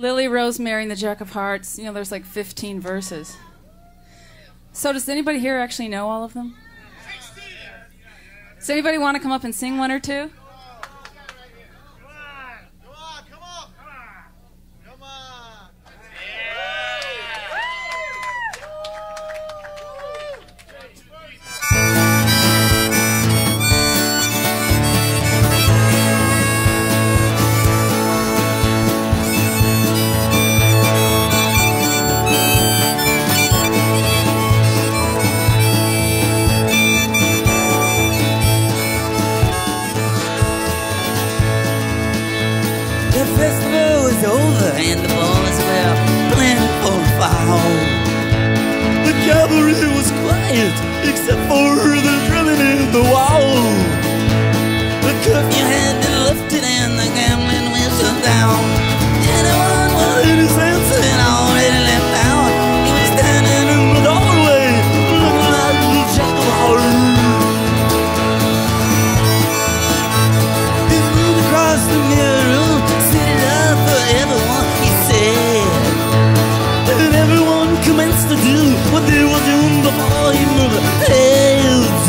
Lily, Rosemary, and the Jack of Hearts, you know, there's like 15 verses. So does anybody here actually know all of them? Does anybody want to come up and sing one or two? And the boys were planning for a fall. The cavalry was quiet, except for the drilling in the wall. The curfew had been lifted and the gambling whistle down. Anyone with any sense had already left out. He was standing in the doorway, looking like the Jack of Hearts. He moved across the mirror room, set it up for everyone. And everyone commenced to do what they were doing before he moved their heads.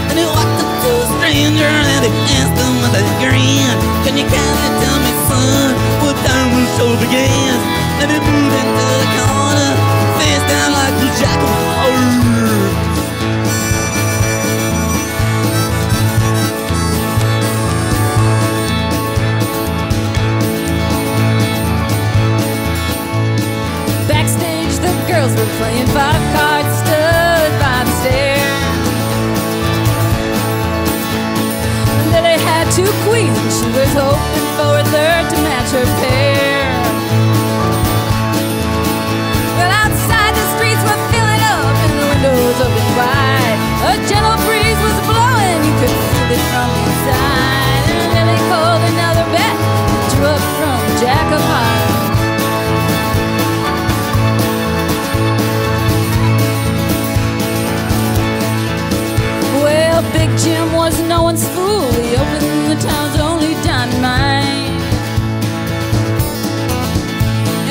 And he walked up to a stranger and he asked him with a grin, "Can you kindly tell me, son, what time the show begins?" And he moved into the corner, face down like the Jack of Hearts. Girls were playing 5 cards, stood by the stairs. Lily had 2 queens and she was hoping for a third to match her pair. Well, outside the streets were filling up and the windows open wide. A gentle breeze was blowing, you could feel it from inside. And Lily called another bet and drew up from Jack of Hearts. Big Jim was no one's fool. He opened the town's only diamond mine,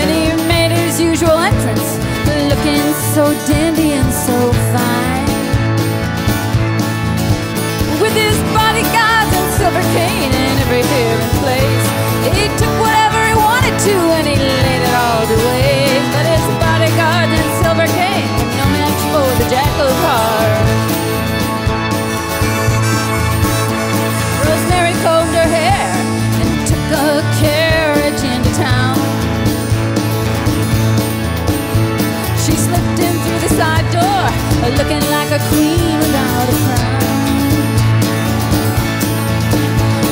and he made his usual entrance, looking so dandy and so fine. With his bodyguards and silver cane and every hair in place, he took whatever he wanted to and he laid it all to waste. But his bodyguards and silver cane were no match for the Jack of Hearts. Rosemary combed her hair and took a carriage into town. She slipped in through the side door, looking like a queen without a crown.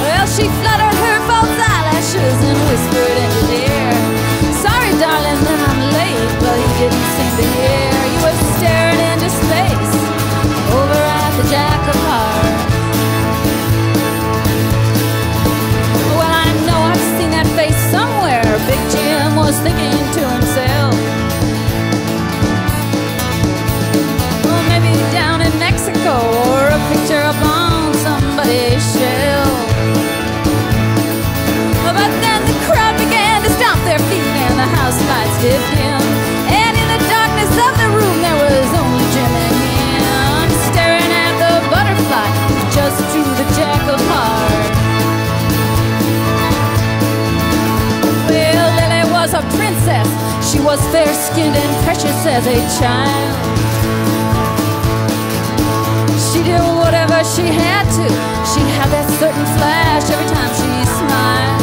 Well, she fluttered her false eyelashes and whispered in his ear, "Sorry, darling, that I'm late," but he didn't seem to hear. He was staring into space over at the Jack of Hearts. Somewhere Big Jim was thinking to himself, well, maybe down in Mexico or a picture up on somebody's shelf. But then the crowd began to stomp their feet and the house lights did dim, and in the darkness of the room there was only Jim and him, staring at the butterfly just drew the Jack of Hearts. A princess, she was fair-skinned and precious as a child. She did whatever she had to. She had that certain flash every time she smiled.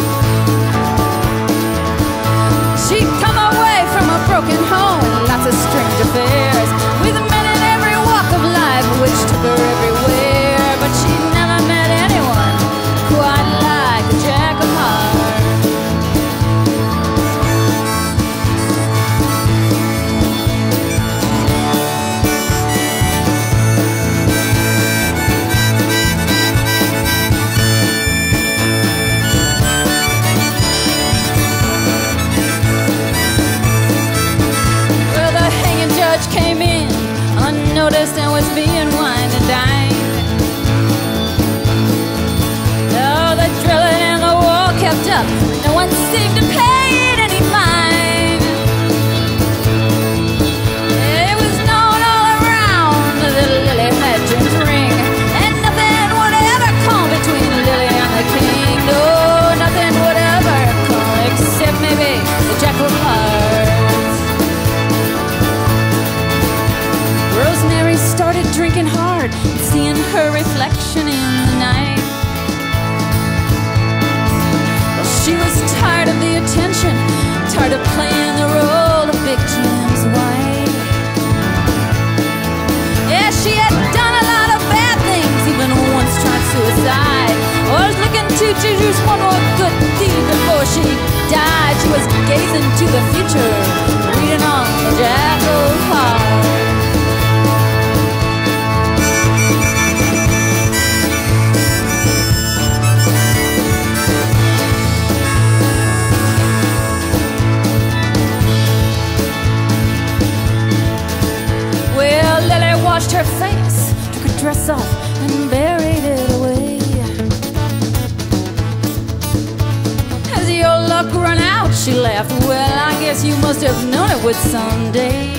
She'd come away from a broken home and lots of strange affairs, with men in every walk of life which took her everywhere. But she never met anyone quite like the Jack of Hearts. to do one more good deed before she died. She was gazing to the future, reading on the jack of hearts. Washed her face, took her dress off and buried it away. As your luck run out, she laughed, well, I guess you must have known it would someday.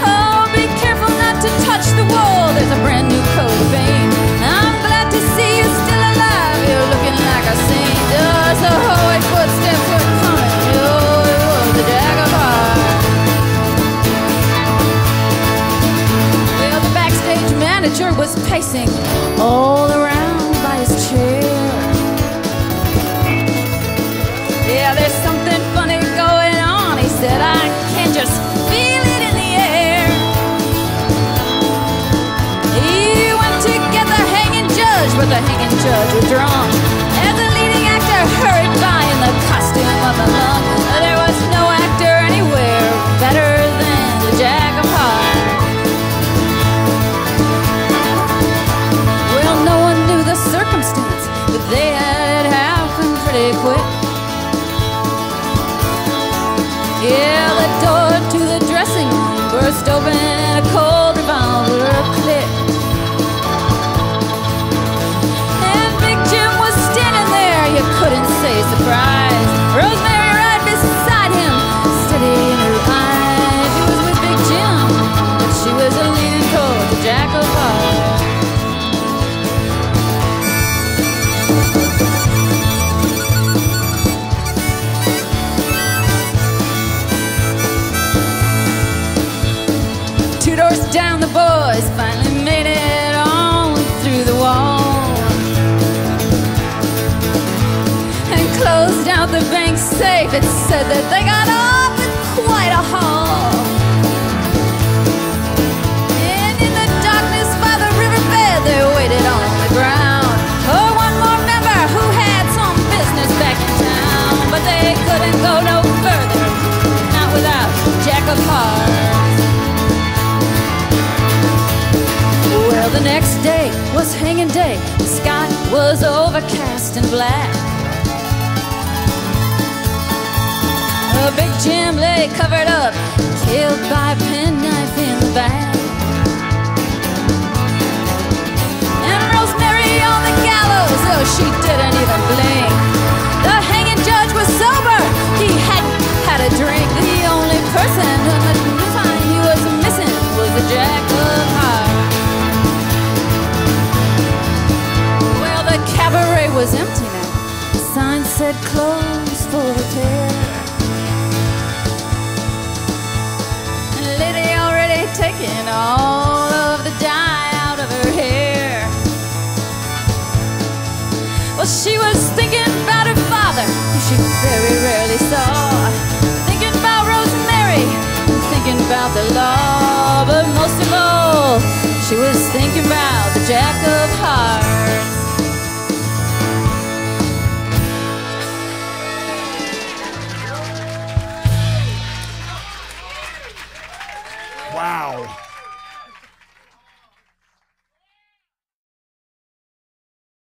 Oh, be careful not to touch the wall, there's a brand new coat of paint. I'm glad to see you still alive, you're looking like a saint. Just the holy footsteps were coming, oh, it was the Jack of Hearts. Manager was pacing all around by his chair. Yeah, there's something funny going on, he said. I can just feel it in the air. He went to get the hanging judge, but the hanging judge was drunk. As the leading actor hurried by in the costume of a monk, there was no actor anywhere better than the Jack of Hearts. Circumstance, but they had it happened pretty quick. Yeah, the door to the dressing room burst open and a cold revolver clicked. And Big Jim was standing there, you couldn't say surprised. Rosemary right beside him, steady in her eyes. She was with Big Jim, but she was leaning toward the Jack of Hearts. Doors down, the boys finally made it on through the wall and closed out the bank safe. It said that they got off in quite a haul. And in the darkness by the riverbed, they waited on the ground for one more member who had some business back in town. But they couldn't go no further, not without Jack of Hearts. Well, the next day was hanging day. The sky was overcast and black. Big Jim lay covered up, killed by a penknife in the back. And Rosemary on the gallows, oh, she didn't even blink. The hanging judge was sober, he hadn't had a drink. The only person whom the time he was missing was the Jack of Hearts. The cabaret was empty now. The sign said closed for repair. And Lady already taken all of the dye out of her hair. Well, she was thinking about her father, who she very rarely saw. Thinking about Rosemary, and thinking about the law. But most of all, she was thinking about the Jack of Hearts. Wow.